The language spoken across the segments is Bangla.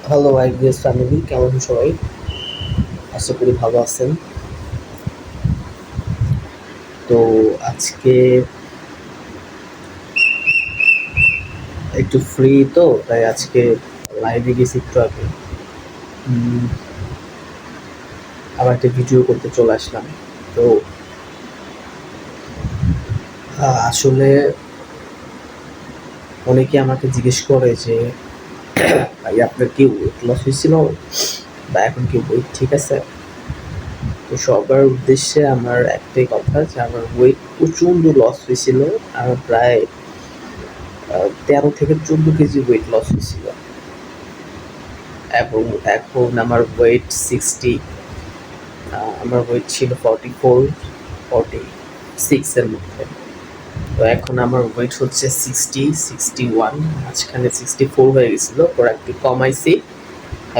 হ্যালো আইবিএস ফ্যামিলি, কেমন সবাই? আশা করি ভালো আছেন। তো আজকে একটু ফ্রি, তো তাই আজকে লাইভে গেছি একটু আগে। উম, আবার একটা ভিডিও করতে চলে আসলাম। তো আসলে অনেকে আমাকে জিজ্ঞেস করে যে ভাই আপনার কি ওয়েট লস হয়েছিল, বা এখন কি ওয়েট ঠিক আছে? তো সবার উদ্দেশ্যে আমার একটাই কথা যে আমার ওয়েট প্রচণ্ড লস হয়েছিল। আমার প্রায় 13 থেকে 14 কেজি ওয়েট লস হয়েছিল, এবং এখন আমার ওয়েট 60। আমার ওয়েট ছিল 44, 46-এর মধ্যে। তো এখন আমার ওয়েট হচ্ছে 61। মাঝখানে 64 হয়ে গেছিলো, পরে একটু কমাইছি।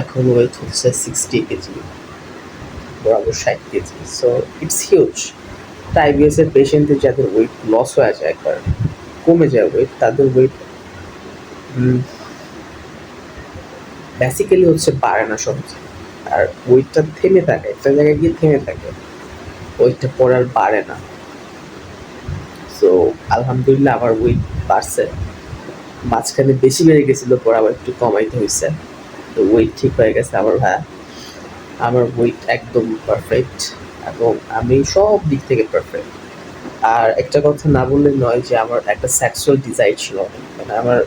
এখন ওয়েট হচ্ছে 60 কেজি, বরাবর 60 KG. So it's huge. IBS এর পেশেন্টদের যাদের ওয়েট লস হয়ে যায়, একবার কমে যায় ওয়েট, তাদের ওয়েট বেসিক্যালি হচ্ছে বাড়ে না সহজে। আর ওয়েটটা থেমে থাকে, একটা জায়গায় গিয়ে থেমে থাকে, ওয়েটটা পরে আর বাড়ে না। সো আলহামদুলিল্লাহ আমার ওয়েট বাড়ছে। মাঝখানে বেশি বেড়ে গেছিলো, পরে আবার একটু কমাইতে হয়েছে। তো ওয়েট ঠিক হয়ে গেছে আমার ভাইয়া। আমার ওয়েট একদম পারফেক্ট, এবং আমি সব দিক থেকে পারফেক্ট। আর একটা কথা না বললে নয় যে আমার একটা সেক্সুয়াল ডিজাইর ছিল অনেক। মানে আমার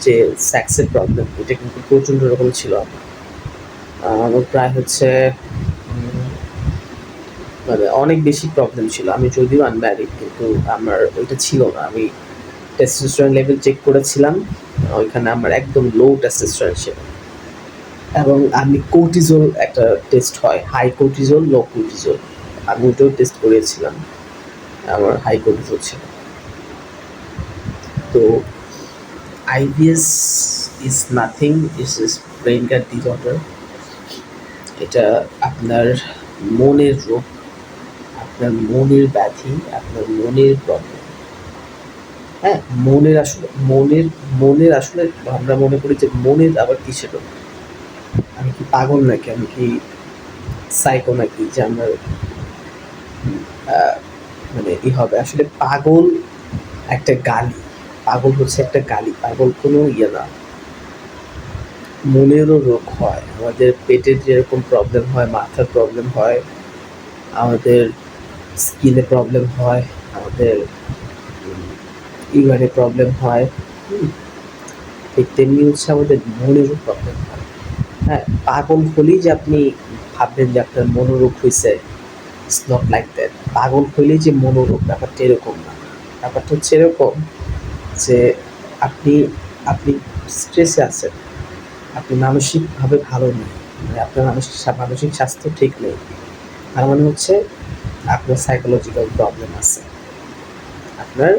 যে সেক্সের প্রবলেম, এটা কিন্তু প্রচণ্ড রকম ছিল আমার। আমার প্রায় হচ্ছে মানে অনেক বেশি প্রবলেম ছিল। আমি যদিও আনম্যারিড, কিন্তু আমার ওইটা ছিল না। আমি টেস্টোস্টেরন লেভেল চেক করেছিলাম, ওইখানে আমার একদম লো টেস্টোস্টেরন ছিল। এবং আমি কোর্টিজল একটা টেস্ট হয়, হাই কোর্টিজল, লো কোর্টিজল, আমি ওটাও টেস্ট করেছিলাম। আমার হাই কোর্টিজল ছিল। তো IBS is nothing, is brain gut disorder. এটা আপনার মনের রোগ, আপনার মনের ব্যাধি, আপনার মনের প্রবলেম। হ্যাঁ, মনের আসলে আমরা মনে করি যে মনের আবার কিসের রোগ? আমি কি পাগল নাকি? আমি কি সাইকো নাকি? যে আমার মানে হবে। আসলে পাগল একটা গালি। পাগল হচ্ছে একটা গালি। পাগল কোনো ইয়ে না। মনেরও রোগ হয়। আমাদের পেটের যেরকম প্রবলেম হয়, মাথার প্রবলেম হয়, আমাদের স্কিনে প্রবলেম হয়, আমাদের লিভারে প্রবলেম হয়। ঠিক তেমনি হচ্ছে আমাদের মনেরও প্রবলেম হয়। হ্যাঁ, পাগল হলেই যে আপনি ভাববেন যে আপনার মনোরোগ হইছে, ইটস নট লাইক দ্যাট। পাগল হইলেই যে মনোরোগ, ব্যাপারটা এরকম না। ব্যাপারটা হচ্ছে এরকম যে আপনি আপনি স্ট্রেসে আছেন, আপনি মানসিকভাবে ভালো নেই, মানে আপনার মানসিক স্বাস্থ্য ঠিক নেই। তার মানে হচ্ছে আপনার সাইকোলজিক্যাল প্রবলেম আছে, আপনার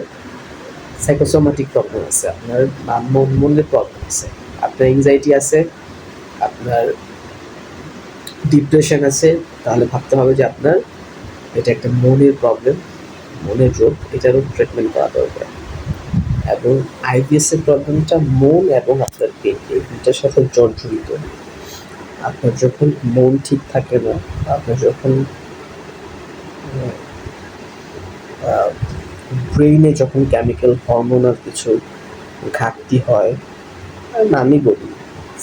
সাইকোসোম্যাটিক প্রবলেম আছে, আপনার মনের প্রবলেম আছে, আপনার এংজাইটি আছে, আপনার ডিপ্রেশন আছে। তাহলে ভাবতে হবে যে আপনার এটা একটা মনের প্রবলেম, মনের রোগ। এটারও ট্রিটমেন্ট করা দরকার। এবং আইবিএস এর প্রবলেমটা মন এবং আপনার পেট, এই দুইটার সাথে জড়িত। আপনার যখন মন ঠিক থাকে না, আপনার যখন ব্রেইনে যখন কেমিক্যাল হরমোনাল কিছু ঘাটতি হয়, আমি বলি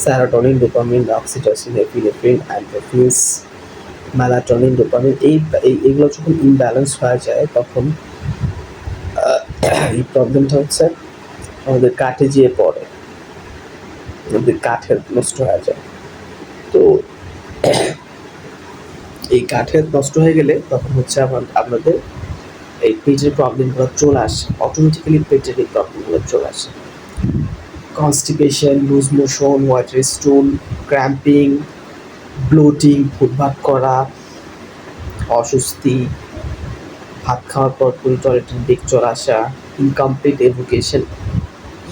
serotonin, dopamine, oxytocin, epinephrine, endorphins, melatonin, dopamine, এইগুলো যখন ইমব্যালেন্স হয়ে যায়, তখন এই প্রবলেমটা হচ্ছে আমাদের কাঠে যেয়ে পড়ে, আমাদের কাঠের নষ্ট হয়ে যায়। তো এই কাঠের নষ্ট হয়ে গেলে তখন হচ্ছে আপনাদের এই পেটের প্রবলেমগুলো চলে আসে, অটোমেটিক্যালি পেটের এই প্রবলেমগুলো চলে আসে। Constipation, loose motion, water stone, cramping, bloating, ফুটভাত করা, অস্বস্তি, ভাত খাওয়ার পর টয়লেটের বেগ চলে আসা, incomplete education,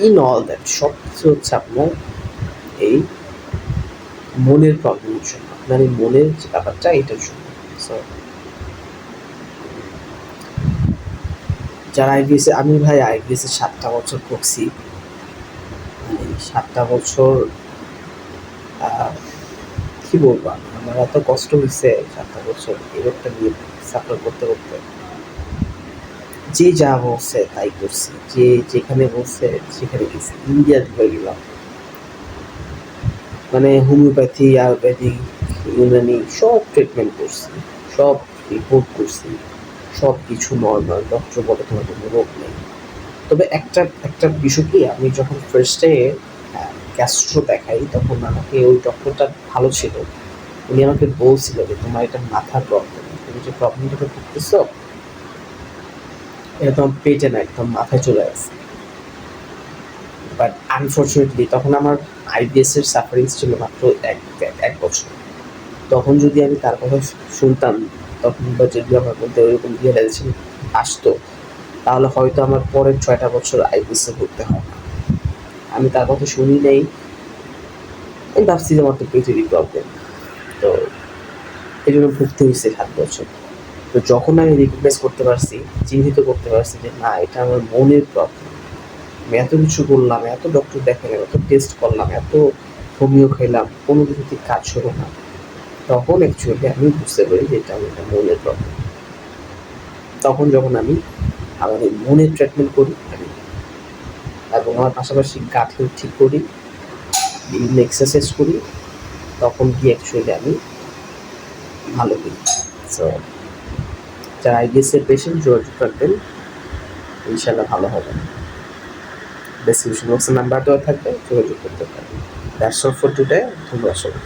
in all that সব কিছু হচ্ছে আপনার এই মনের প্রবলেমের জন্য, আপনার এই মনের যে ব্যাপারটা, এটার জন্য। সো যারা আইবিএস, আমি ভাই আইবিএস 7টা বছর ভুগছি। মানে 7টা বছর কি বলবো, আমার এত কষ্ট হয়েছে 7টা বছর এই রোগটা নিয়ে সাফার করতে করতে। যে যা বলছে তাই করছি, যে যেখানে বলছে সেখানে গেছি, ইন্ডিয়া ঢুকে গেলাম। মানে হোমিওপ্যাথি, আয়ুর্বেদিক, ইউনানি সব ট্রিটমেন্ট করছি, সব রিপোর্ট করছি, সব কিছু নর্মাল। ডক্টর বলে তোমার কোনো রোগ নেই। তবে একটা একটা বিষয় কি, আমি যখন ফার্স্টে গ্যাস্ট্রো দেখাই তখন আমাকে ওই ডক্টরটা ভালো ছিল। উনি আমাকে বলছিল যে তোমার এটা মাথার প্রবলেম, তুমি যে প্রবলেমটা করতেছো এটা তোমার পেটে না, একদম মাথায় চলে আসছে। বাট আনফর্চুনেটলি তখন আমার আইবিএস এর সাফারিংস ছিল মাত্র এক বছর। তখন যদি আমি তার কথা শুনতাম, তখন বা যদি আমার মধ্যে ওইরকম রিয়েলাইজেশন আসতো, তাহলে হয়তো আমার পরের 6টা বছর আইবিএসে ভর্তি হয় না। আমি তার কথা শুনি নাই। আমি ভাবছি যে আমার তো পেটেরই প্রবলেম, তো এই জন্য ভুগতে হয়েছে 7 বছর। তো যখন আমি রিকগনাইজ করতে পারছি, চিহ্নিত করতে পারছি যে না, এটা আমার মনের প্রবলেম, আমি এত কিছু করলাম, এত ডক্টর দেখালাম, এত টেস্ট করলাম, এত হোমিও খাইলাম, কোনো কিছুতে কাজ হলো না, তখন অ্যাকচুয়ালি আমি বুঝতে পারি যে এটা আমার একটা মনের প্রবলেম। তখন যখন আমি আমার এই মনের ট্রিটমেন্ট করি আমি, এবং আমার পাশাপাশি গাট হেলথ ঠিক করি, বিভিন্ন এক্সারসাইজ করি, তখন কি অ্যাকচুয়ালি আমি ভালো করি। সো যারা আইবিএসের পেশেন্ট যোগাযোগ করবেন, ইনশাল্লাহ ভালো হবে। ডেসক্রিপশন বক্সের নাম্বার দেওয়া থাকবে, যোগাযোগ করতে পারবেন। That's all for today. ধন্যবাদ সবাই।